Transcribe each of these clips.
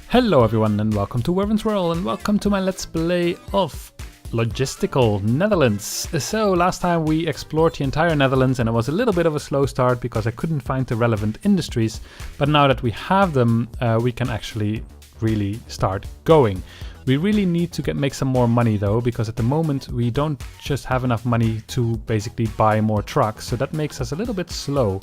Hello everyone and welcome to Werven's World and welcome to my Let's Play of LOGistICAL Netherlands. So last time we explored the entire Netherlands and it was a little bit of a slow start because I couldn't find the relevant industries, but now that we have them we can actually really start going. We really need to make some more money though, because at the moment we don't just have enough money to basically buy more trucks, so that makes us a little bit slow.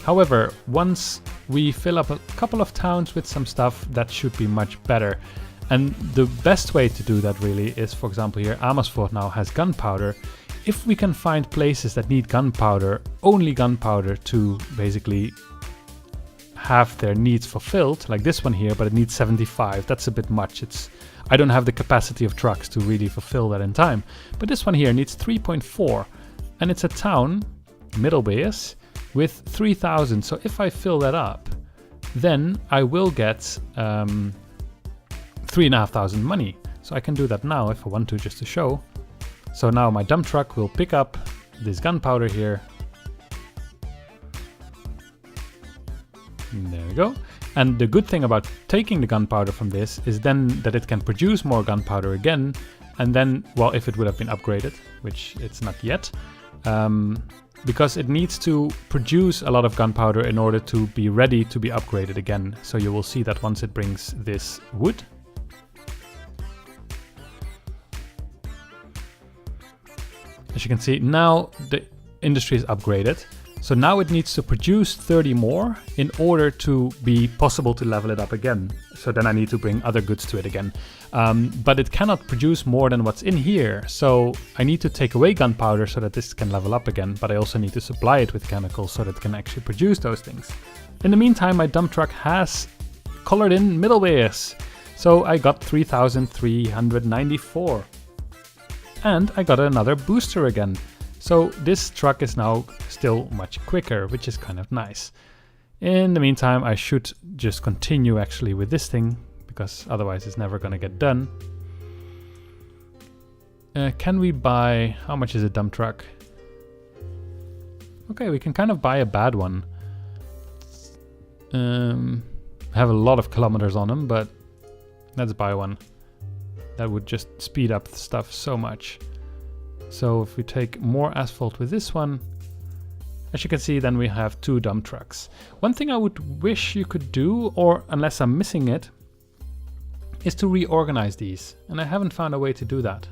However, once we fill up a couple of towns with some stuff, that should be much better. And the best way to do that really is, for example here, Amersfoort now has gunpowder. If we can find places that need gunpowder, only gunpowder, to basically have their needs fulfilled, like this one here, but it needs 75, that's a bit much. I don't have the capacity of trucks to really fulfill that in time. But this one here needs 3.4, and it's a town, Middelbeers, with 3,000. So if I fill that up, then I will get 3,500 money. So I can do that now if I want to, just to show. So now my dump truck will pick up this gunpowder here. And there we go. And the good thing about taking the gunpowder from this is then that it can produce more gunpowder again. And then, well, if it would have been upgraded, which it's not yet, because it needs to produce a lot of gunpowder in order to be ready to be upgraded again. So you will see that once it brings this wood. As you can see, now the industry is upgraded. So now it needs to produce 30 more in order to be possible to level it up again. So then I need to bring other goods to it again. But it cannot produce more than what's in here. So I need to take away gunpowder so that this can level up again. But I also need to supply it with chemicals so that it can actually produce those things. In the meantime, my dump truck has colored in Middelbeers. So I got 3,394. And I got another booster again. So this truck is now still much quicker, which is kind of nice. In the meantime, I should just continue actually with this thing, because otherwise it's never going to get done. Can we buy... how much is a dump truck? Okay, we can kind of buy a bad one. Have a lot of kilometers on them, but let's buy one. That would just speed up the stuff so much. So if we take more asphalt with this one, as you can see, then we have 2 dump trucks. One thing I would wish you could do, or unless I'm missing it, is to reorganize these. And I haven't found a way to do that.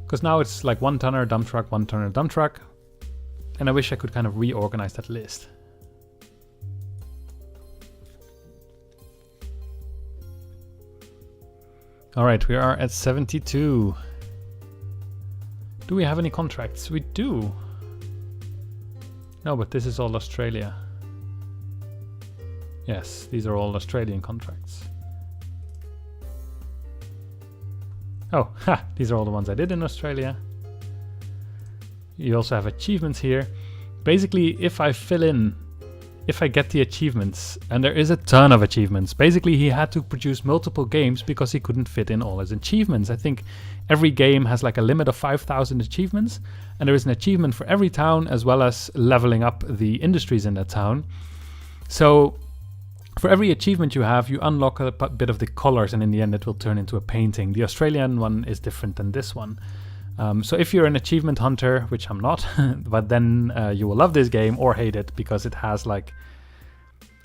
Because now it's like 1 tonner dump truck, 1 tonner dump truck. And I wish I could kind of reorganize that list. All right, we are at 72. Do we have any contracts? We do. No, but this is all Australia. Yes, these are all Australian contracts. Oh, ha! These are all the ones I did in Australia. You also have achievements here. Basically, if I fill in, if I get the achievements, and there is a ton of achievements. Basically, he had to produce multiple games because he couldn't fit in all his achievements. I think every game has like a limit of 5,000 achievements, and there is an achievement for every town as well as leveling up the industries in that town. So for every achievement you have, you unlock a bit of the colors, and in the end it will turn into a painting. The Australian one is different than this one. So if you're an achievement hunter, which I'm not, but then you will love this game or hate it, because it has like,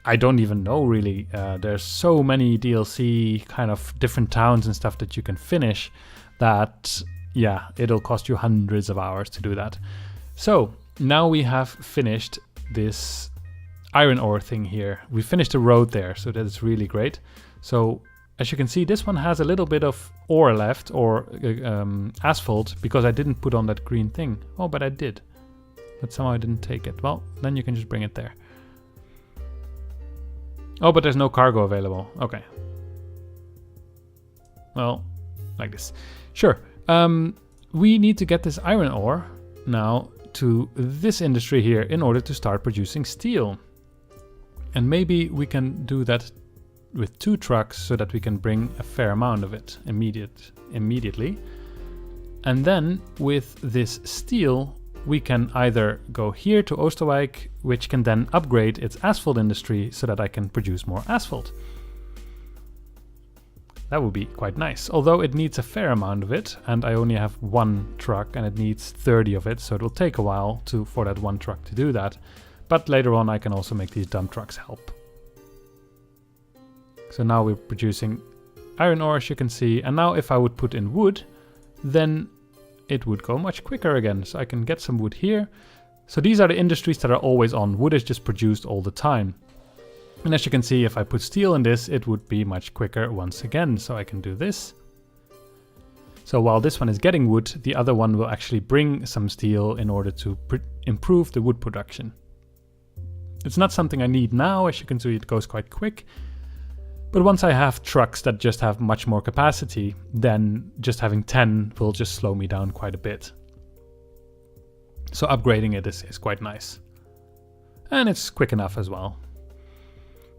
I don't even know really, there's so many DLC kind of different towns and stuff that you can finish that, yeah, it'll cost you hundreds of hours to do that. So now we have finished this iron ore thing here. We finished the road there, so that is really great. So as you can see, this one has a little bit of ore left, or asphalt, because I didn't put on that green thing. Oh, but I did. But somehow I didn't take it. Well, then you can just bring it there. Oh, but there's no cargo available. Okay. Well, like this. Sure. We need to get this iron ore now to this industry here in order to start producing steel. And maybe we can do that with 2 trucks so that we can bring a fair amount of it immediately. And then with this steel, we can either go here to Oosterwijk, which can then upgrade its asphalt industry so that I can produce more asphalt. That would be quite nice, although it needs a fair amount of it, and I only have one truck and it needs 30 of it, so it will take a while for that one truck to do that. But later on I can also make these dump trucks help. So now we're producing iron ore, as you can see, and now if I would put in wood, then it would go much quicker again. So I can get some wood here. So these are the industries that are always on. Wood is just produced all the time. And as you can see, if I put steel in this, it would be much quicker once again. So I can do this. So while this one is getting wood, the other one will actually bring some steel in order to improve the wood production. It's not something I need now. As you can see, it goes quite quick. But once I have trucks that just have much more capacity, then just having 10 will just slow me down quite a bit. So upgrading it is quite nice. And it's quick enough as well.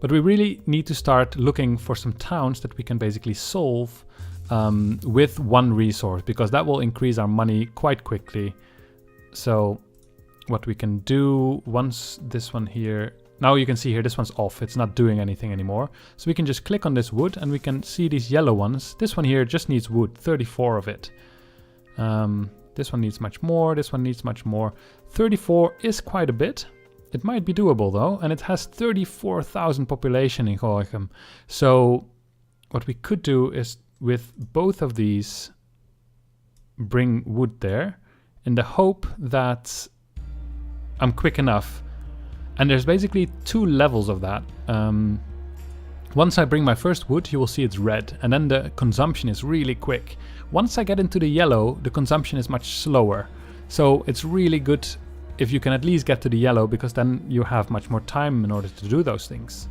But we really need to start looking for some towns that we can basically solve with one resource, because that will increase our money quite quickly. So what we can do once this one here, now you can see here this one's off, it's not doing anything anymore. So we can just click on this wood and we can see these yellow ones. This one here just needs wood, 34 of it. This one needs much more, this one needs much more. 34 is quite a bit. It might be doable though, and it has 34,000 population in Gorinchem. So what we could do is with both of these bring wood there in the hope that I'm quick enough. And there's basically two levels of that. Once I bring my first wood, you will see it's red, and then the consumption is really quick. Once I get into the yellow, the consumption is much slower. So it's really good if you can at least get to the yellow, because then you have much more time in order to do those things.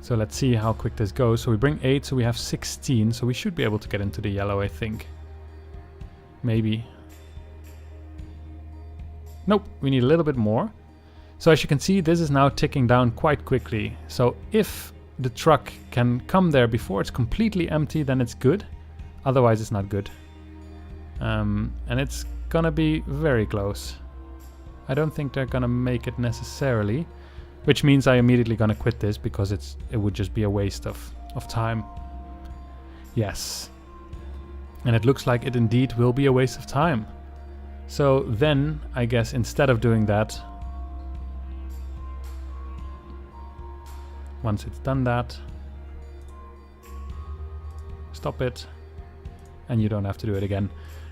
So let's see how quick this goes. So we bring 8, so we have 16, so we should be able to get into the yellow, I think. Maybe. Nope, we need a little bit more. So as you can see, this is now ticking down quite quickly. So if the truck can come there before it's completely empty, then it's good. Otherwise it's not good. And it's gonna be very close. I don't think they're gonna make it necessarily, which means I immediately gonna quit this because it would just be a waste of time. Yes. And it looks like it indeed will be a waste of time. So then, I guess instead of doing that, once it's done that, stop it, and you don't have to do it again.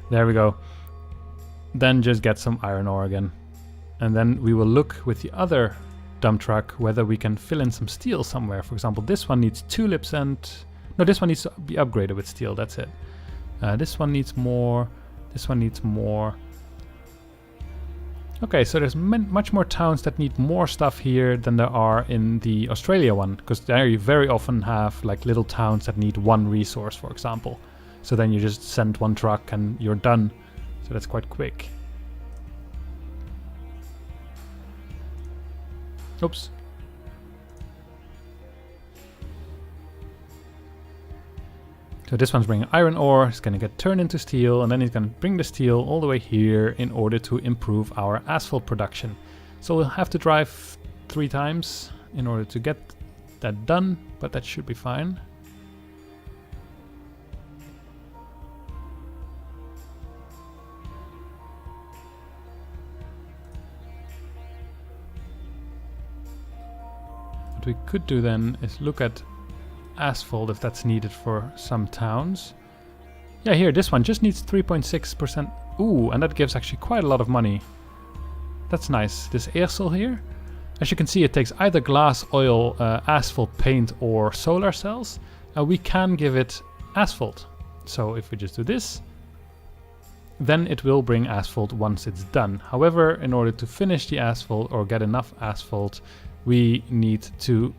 There we go. Then just get some iron ore again. And then we will look with the other dump truck whether we can fill in some steel somewhere. For example, this one needs tulips and... No, this one needs to be upgraded with steel, that's it. This one needs more. This one needs more. Okay, so there's much more towns that need more stuff here than there are in the Australia one, because there you very often have like little towns that need one resource, for example. So then you just send one truck and you're done. So that's quite quick. Oops. So this one's bringing iron ore, it's going to get turned into steel, and then it's going to bring the steel all the way here in order to improve our asphalt production. So we'll have to drive 3 times in order to get that done, but that should be fine. What we could do then is look at asphalt if that's needed for some towns. Yeah, here, this one just needs 3.6%. Ooh, and that gives actually quite a lot of money. That's nice. This Eersel here, as you can see, it takes either glass, oil, asphalt, paint, or solar cells. We can give it asphalt. So if we just do this, then it will bring asphalt once it's done. However, in order to finish the asphalt or get enough asphalt, we need to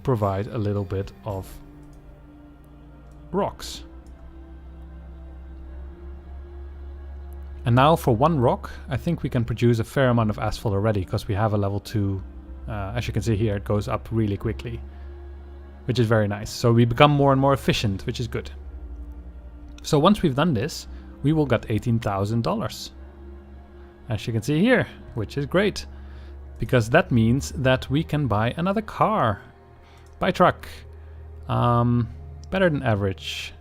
provide a little bit of rocks. And now for one rock, I think we can produce a fair amount of asphalt already, because we have a level 2. As you can see here, it goes up really quickly, which is very nice. So we become more and more efficient, which is good. So once we've done this, we will get $18,000. As you can see here, which is great. Because that means that we can buy another car. Buy truck. Better than average.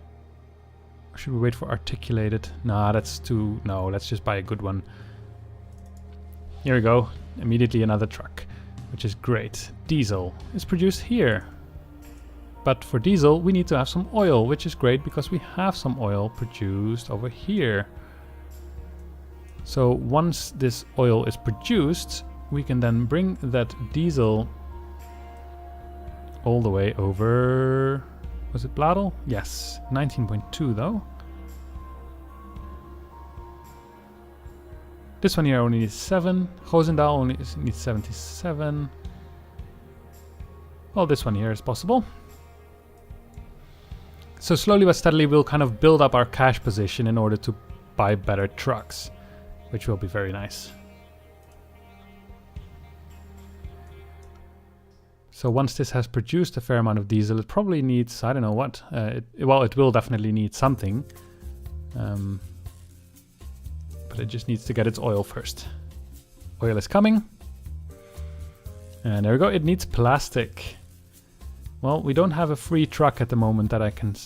Should we wait for articulated? Nah, that's too... No, let's just buy a good one. Here we go. Immediately another truck, which is great. Diesel is produced here. But for diesel, we need to have some oil, which is great because we have some oil produced over here. So once this oil is produced, we can then bring that diesel all the way over... Was it Bladel? Yes, 19.2 though. This one here only needs 7. Roosendaal only needs 77. Well, this one here is possible. So slowly but steadily we'll kind of build up our cash position in order to buy better trucks, which will be very nice. So once this has produced a fair amount of diesel, it probably needs, I don't know what, well, it will definitely need something. But it just needs to get its oil first. Oil is coming. And there we go, it needs plastic. Well, we don't have a free truck at the moment that I can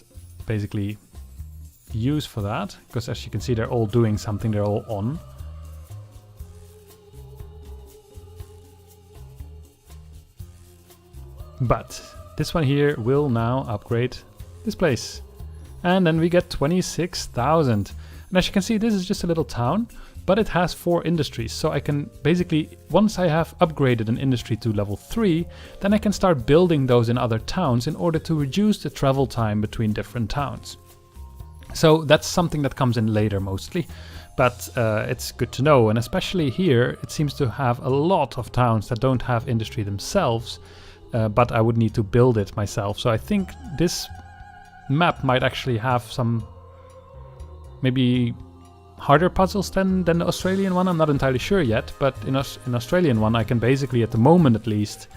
basically use for that. Because as you can see, they're all doing something, they're all on. But this one here will now upgrade this place. And then we get 26,000. And as you can see, this is just a little town, but it has 4 industries. So I can basically, once I have upgraded an industry to level 3, then I can start building those in other towns in order to reduce the travel time between different towns. So that's something that comes in later mostly, but it's good to know. And especially here, it seems to have a lot of towns that don't have industry themselves. But I would need to build it myself. So I think this map might actually have some maybe harder puzzles than the Australian one. I'm not entirely sure yet, but in Australian one I can basically, at the moment at least,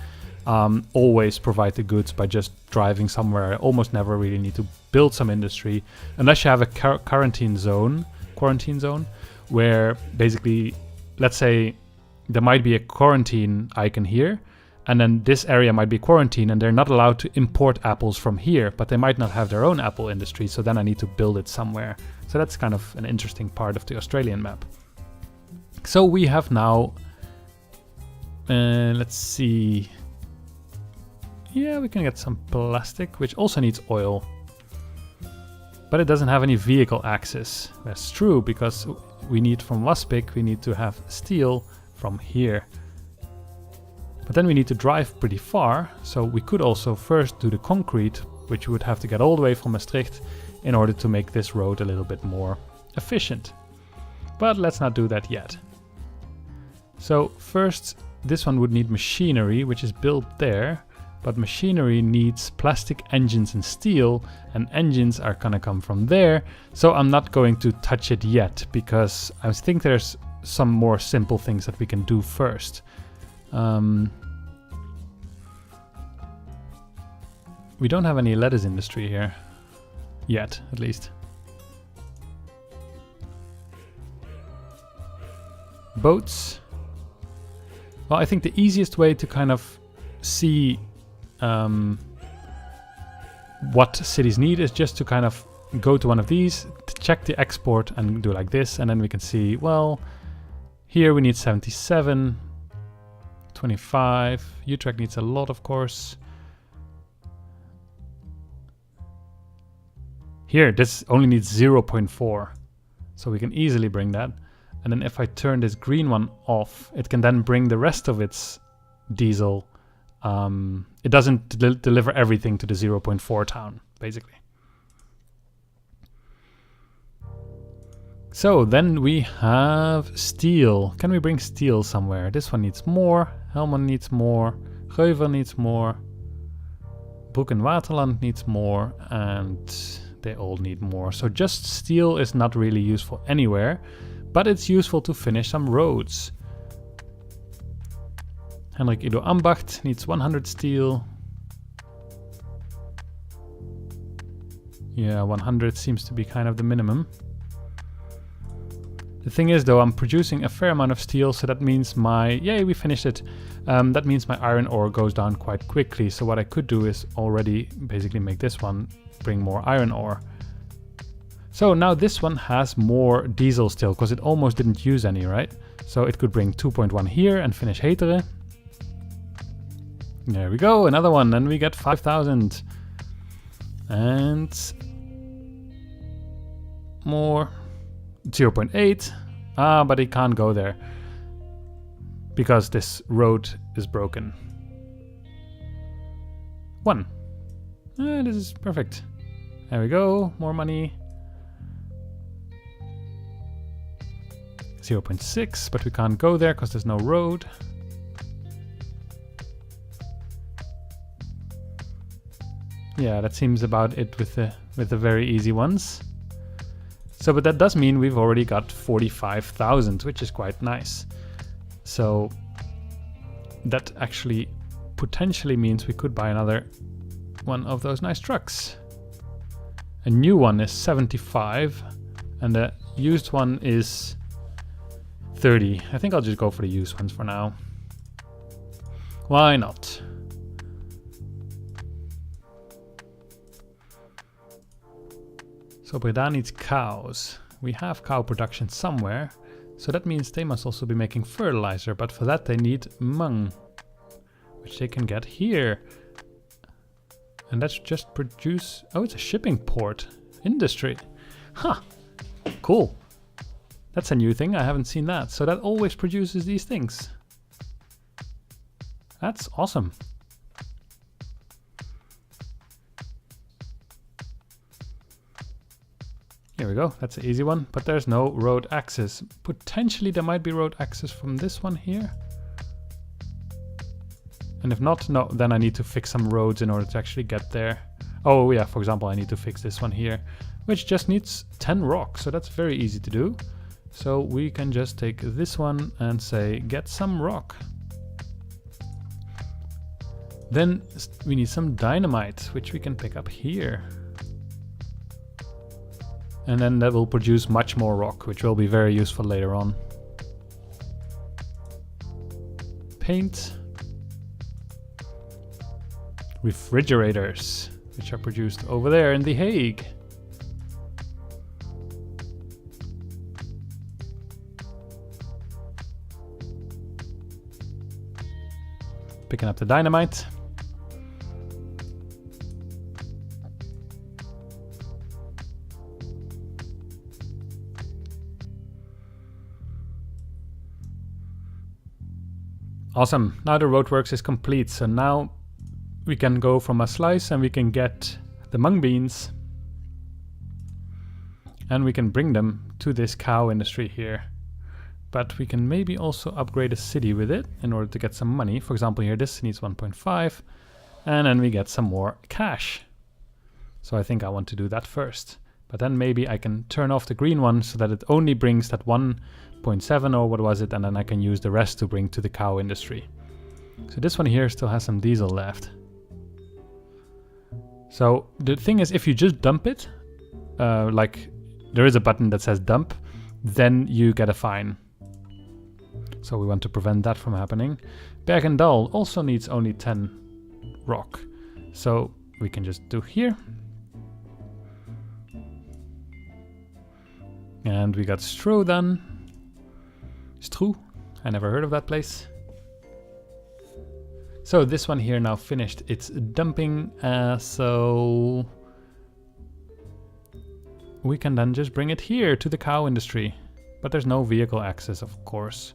always provide the goods by just driving somewhere. I almost never really need to build some industry unless you have a quarantine zone, where basically, let's say there might be a quarantine icon here, and then this area might be quarantine and they're not allowed to import apples from here, but they might not have their own apple industry, so then I need to build it somewhere. So that's kind of an interesting part of the Australian map. So we have now, let's see. Yeah, we can get some plastic, which also needs oil. But it doesn't have any vehicle access. That's true, because we need from Waspik, we need to have steel from here. But then we need to drive pretty far, so we could also first do the concrete, which we would have to get all the way from Maastricht in order to make this road a little bit more efficient. But let's not do that yet. So first, this one would need machinery, which is built there, but machinery needs plastic engines and steel, and engines are gonna come from there, so I'm not going to touch it yet, because I think there's some more simple things that we can do first. We don't have any lettuce industry here. Yet, at least. Boats. Well, I think the easiest way to kind of see what cities need is just to kind of go to one of these, to check the export and do like this, and then we can see, well, here we need 77. 25. Utrecht needs a lot, of course. Here, this only needs 0.4. So we can easily bring that. And then if I turn this green one off, it can then bring the rest of its diesel. It doesn't deliver everything to the 0.4 town, basically. So then we have steel. Can we bring steel somewhere? This one needs more. Helmond needs more. Geuvel needs more. Broek en Waterland needs more. And they all need more. So just steel is not really useful anywhere. But it's useful to finish some roads. Hendrik Ido Ambacht needs 100 steel. Yeah, 100 seems to be kind of the minimum. The thing is though, I'm producing a fair amount of steel, so that means my, yay, we finished it. That means my iron ore goes down quite quickly. So what I could do is already basically make this one bring more iron ore. So now this one has more diesel still, because it almost didn't use any, right? So it could bring 2.1 here and finish Heteren. There we go, another one, and we get 5,000. And more, 0.8. But it can't go there because this road is broken. 1. This is perfect. There we go, more money. 0.6, but we can't go there because there's no road. Yeah, that seems about it with the very easy ones. So, but that does mean we've already got 45,000, which is quite nice. So that actually potentially means we could buy another one of those nice trucks. A new one is 75 and the used one is 30. I think I'll just go for the used ones for now. Why not? So Breda needs cows. We have cow production somewhere, so that means they must also be making fertilizer, but for that they need mung, which they can get here. And that's just produce... Oh, it's a shipping port. Industry. Huh. Cool. That's a new thing. I haven't seen that. So that always produces these things. That's awesome. Here we go, that's an easy one, but there's no road access. Potentially there might be road access from this one here. And if not, no, then I need to fix some roads in order to actually get there. Oh yeah, for example, I need to fix this one here, which just needs 10 rock, so that's very easy to do. So we can just take this one and say, get some rock. Then we need some dynamite, which we can pick up here. And then that will produce much more rock, which will be very useful later on. Paint. Refrigerators, which are produced over there in The Hague. Picking up the dynamite. Awesome, now the roadworks is complete, so now we can go from a slice and we can get the mung beans and we can bring them to this cow industry here. But we can maybe also upgrade a city with it in order to get some money. For example, here this needs 1.5 and then we get some more cash. So I think I want to do that first. But then maybe I can turn off the green one so that it only brings that 1.7 or what was it, and then I can use the rest to bring to the cow industry. So this one here still has some diesel left. So the thing is, if you just dump it, like there is a button that says dump, then you get a fine. So we want to prevent that from happening. Bergendal also needs only 10 rock. So we can just do here. And we got Stro done. Stro, I never heard of that place. So this one here now finished its dumping, so we can then just bring it here to the cow industry. But there's no vehicle access, of course.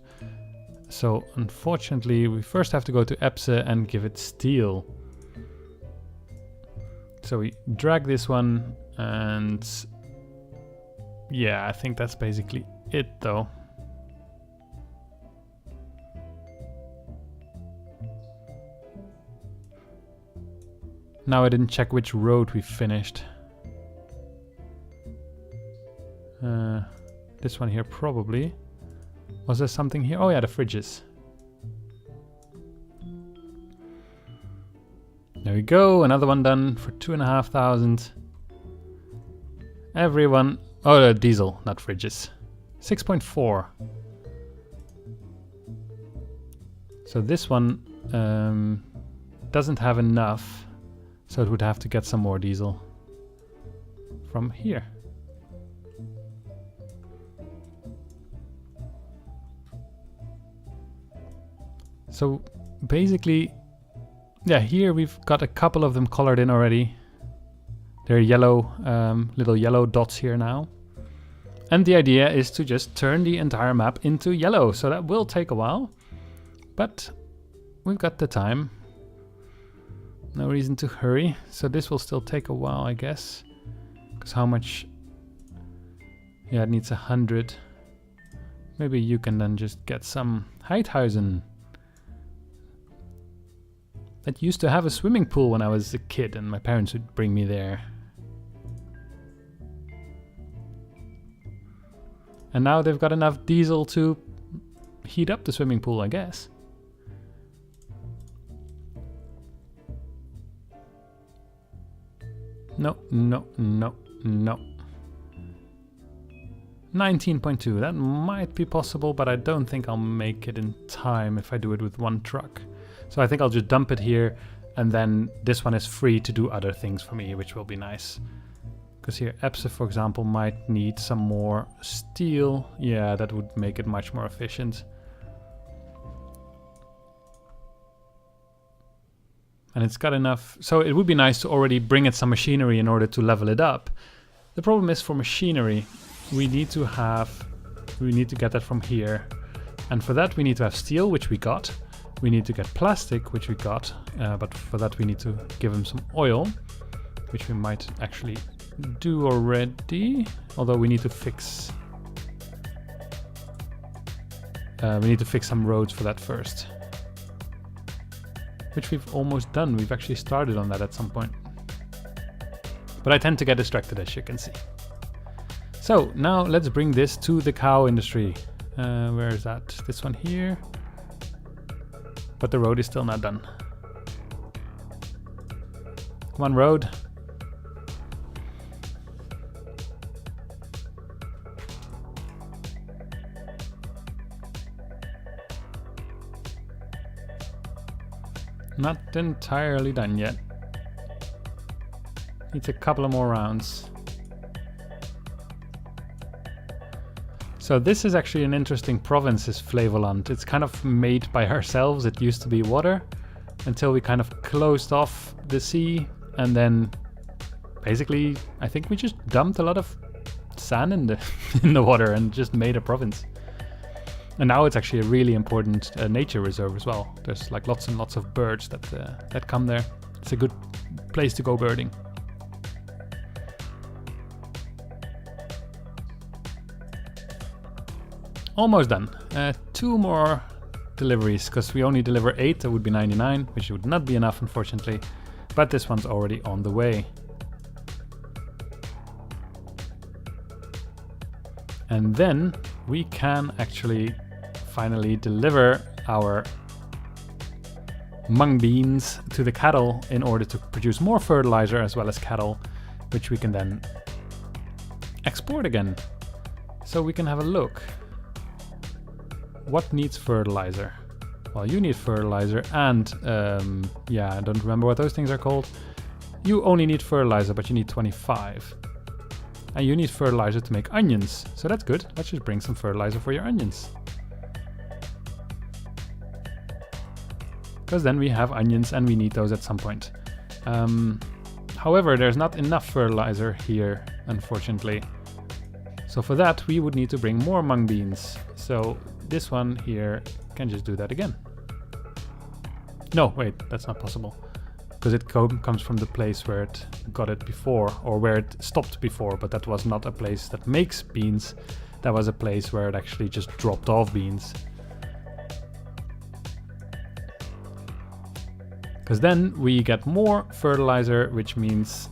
So unfortunately, we first have to go to Epse and give it steel. So we drag this one and yeah, I think that's basically it though. Now I didn't check which road we finished. This one here probably. Was there something here? Oh yeah, the fridges. There we go, another one done for 2,500. Everyone, oh diesel, not fridges. 6.4. So this one doesn't have enough, so it would have to get some more diesel from here. So basically, yeah, here we've got a couple of them colored in already. They're yellow, little yellow dots here now. And the idea is to just turn the entire map into yellow. So that will take a while, but we've got the time. No reason to hurry. So this will still take a while, I guess. Because how much? Yeah, it needs 100. Maybe you can then just get some Heidhuizen. That used to have a swimming pool when I was a kid and my parents would bring me there. And now they've got enough diesel to heat up the swimming pool, I guess. No, no, no, no. 19.2, that might be possible, but I don't think I'll make it in time if I do it with one truck. So I think I'll just dump it here, and then this one is free to do other things for me, which will be nice. Because here, Epsa, for example, might need some more steel. Yeah, that would make it much more efficient. And it's got enough, so it would be nice to already bring it some machinery in order to level it up. The problem is for machinery, we need to get that from here. And for that we need to have steel, which we got. We need to get plastic, which we got, but for that we need to give them some oil, which we might actually do already. Although we need to fix some roads for that first. Which we've almost done. We've actually started on that at some point. But I tend to get distracted, as you can see. So now let's bring this to the cow industry. Where is that? This one here. But the road is still not done. Come on, road. Not entirely done yet. Needs a couple of more rounds. So this is actually an interesting province, is Flevoland. It's kind of made by ourselves. It used to be water until we kind of closed off the sea, and then basically I think we just dumped a lot of sand in the water and just made a province. And now it's actually a really important nature reserve as well. There's like lots and lots of birds that come there. It's a good place to go birding. Almost done. 2 more deliveries, because we only deliver 8. That would be 99, which would not be enough, unfortunately. But this one's already on the way. And then we can actually finally deliver our mung beans to the cattle in order to produce more fertilizer as well as cattle, which we can then export again. So we can have a look. What needs fertilizer? Well, you need fertilizer and yeah, I don't remember what those things are called. You only need fertilizer, but you need 25. And you need fertilizer to make onions. So that's good. Let's just bring some fertilizer for your onions. Because then we have onions and we need those at some point. However, there's not enough fertilizer here, unfortunately. So for that, we would need to bring more mung beans. So this one here can just do that again. No, wait, that's not possible. Because it comes from the place where it got it before, or where it stopped before, but that was not a place that makes beans. That was a place where it actually just dropped off beans. Because then we get more fertilizer, which means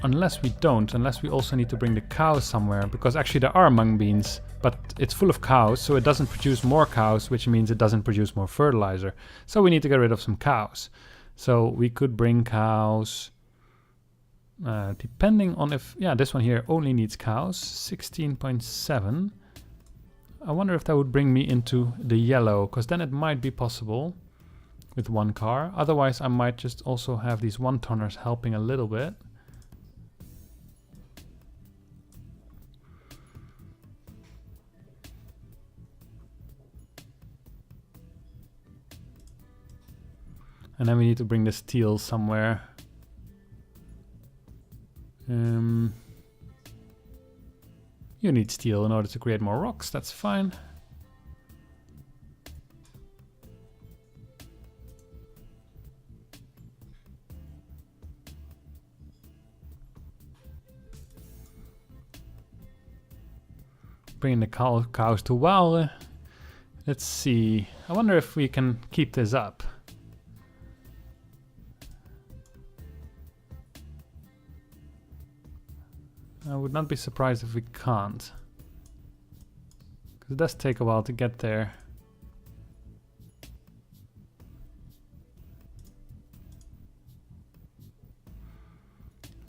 unless we also need to bring the cows somewhere, because actually there are mung beans, but it's full of cows, so it doesn't produce more cows, which means it doesn't produce more fertilizer. So we need to get rid of some cows. So we could bring cows, depending on if, yeah, this one here only needs cows, 16.7. I wonder if that would bring me into the yellow, because then it might be possible with one car. Otherwise, I might just also have these one-tonners helping a little bit. And then we need to bring the steel somewhere. You need steel in order to create more rocks, that's fine. Bringing the cows to Waalre. Let's see. I wonder if we can keep this up. I would not be surprised if we can't. Because it does take a while to get there.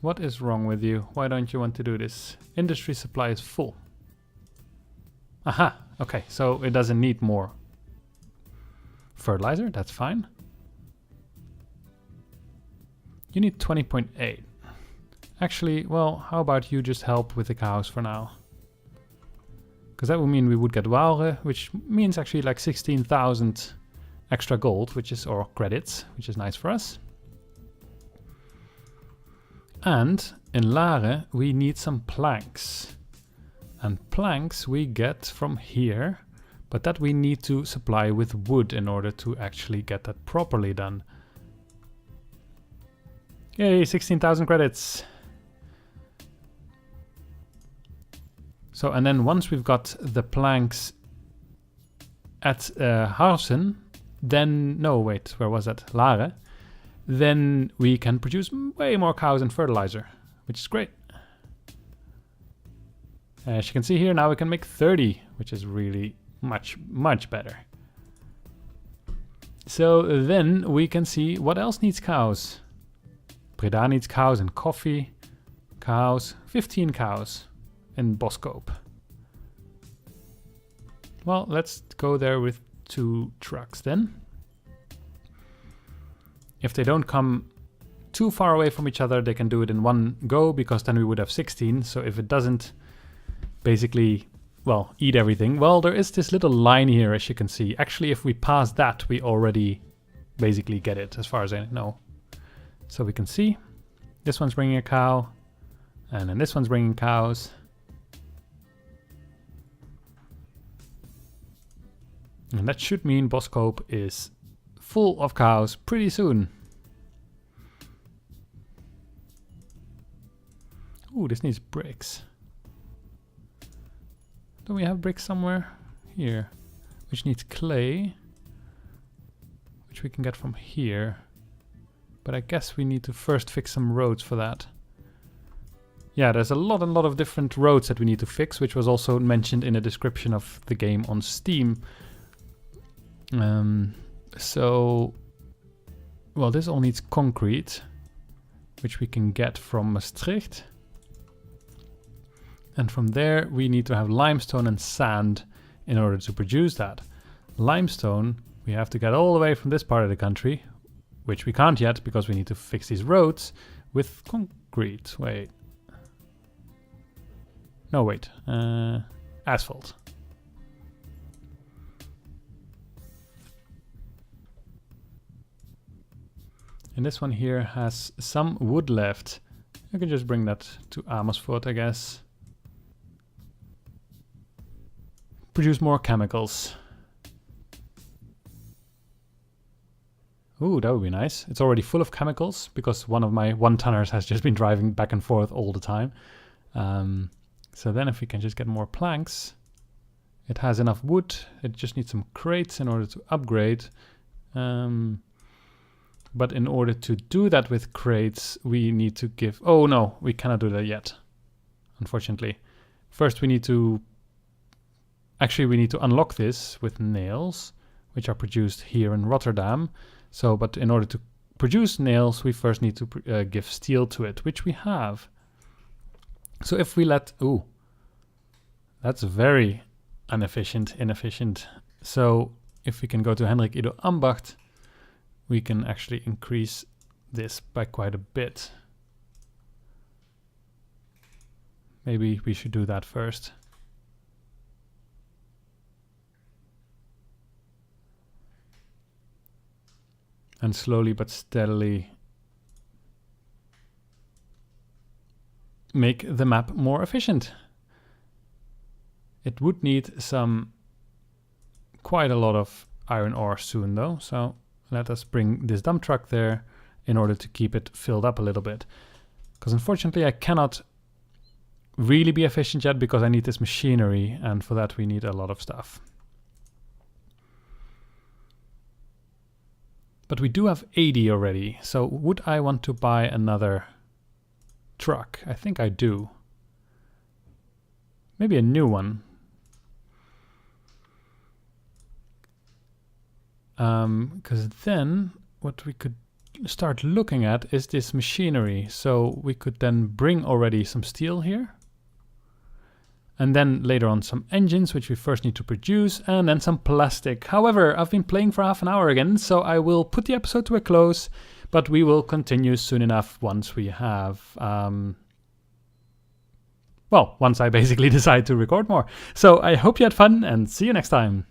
What is wrong with you? Why don't you want to do this? Industry supply is full. Aha! Okay, so it doesn't need more fertilizer, that's fine. You need 20.8. Actually, well, how about you just help with the cows for now? Because that would mean we would get Waalre, which means actually like 16,000 extra gold, which is, or credits, which is nice for us. And in Laren, we need some planks. And planks we get from here, but that we need to supply with wood in order to actually get that properly done. Yay, 16,000 credits. So, and then once we've got the planks at Harsen, then, no, wait, where was that? Laren. Then we can produce way more cows and fertilizer, which is great. As you can see here, now we can make 30, which is really much, much better. So then we can see what else needs cows. Breda needs cows and coffee. Cows, 15 cows in Boskoop. Well, let's go there with 2 trucks then. If they don't come too far away from each other, they can do it in one go, because then we would have 16. So if it doesn't basically, well, eat everything. Well, there is this little line here, as you can see. Actually, if we pass that, we already basically get it, as far as I know. So we can see this one's bringing a cow, and then this one's bringing cows. And that should mean Boskoop is full of cows pretty soon. Ooh, this needs bricks. Don't we have bricks somewhere? Here. Which needs clay. Which we can get from here. But I guess we need to first fix some roads for that. Yeah, there's a lot of different roads that we need to fix, which was also mentioned in the description of the game on Steam. So, well, this all needs concrete, which we can get from Maastricht. And from there, we need to have limestone and sand in order to produce that. Limestone, we have to get all the way from this part of the country, which we can't yet because we need to fix these roads with concrete. Wait. No, wait. Asphalt. And this one here has some wood left. I can just bring that to Amersfoort, I guess. Produce more chemicals. Ooh, that would be nice. It's already full of chemicals because one of my one-tonners has just been driving back and forth all the time. So then if we can just get more planks. It has enough wood. It just needs some crates in order to upgrade. But in order to do that with crates, we need to give... Oh no, we cannot do that yet, unfortunately. First we need to... Actually, we need to unlock this with nails, which are produced here in Rotterdam. So, but in order to produce nails, we first need to give steel to it, which we have. So if we let... Ooh, that's very inefficient. So if we can go to Hendrik Ido Ambacht, we can actually increase this by quite a bit. Maybe we should do that first. And slowly but steadily make the map more efficient. It would need quite a lot of iron ore soon though, so let us bring this dump truck there in order to keep it filled up a little bit. Because unfortunately I cannot really be efficient yet because I need this machinery, and for that we need a lot of stuff. But we do have 80 already, so would I want to buy another truck? I think I do. Maybe a new one. Because then what we could start looking at is this machinery. So we could then bring already some steel here. And then later on some engines, which we first need to produce, and then some plastic. However, I've been playing for half an hour again, so I will put the episode to a close, but we will continue soon enough once we have, well, once I basically decide to record more. So I hope you had fun, and see you next time.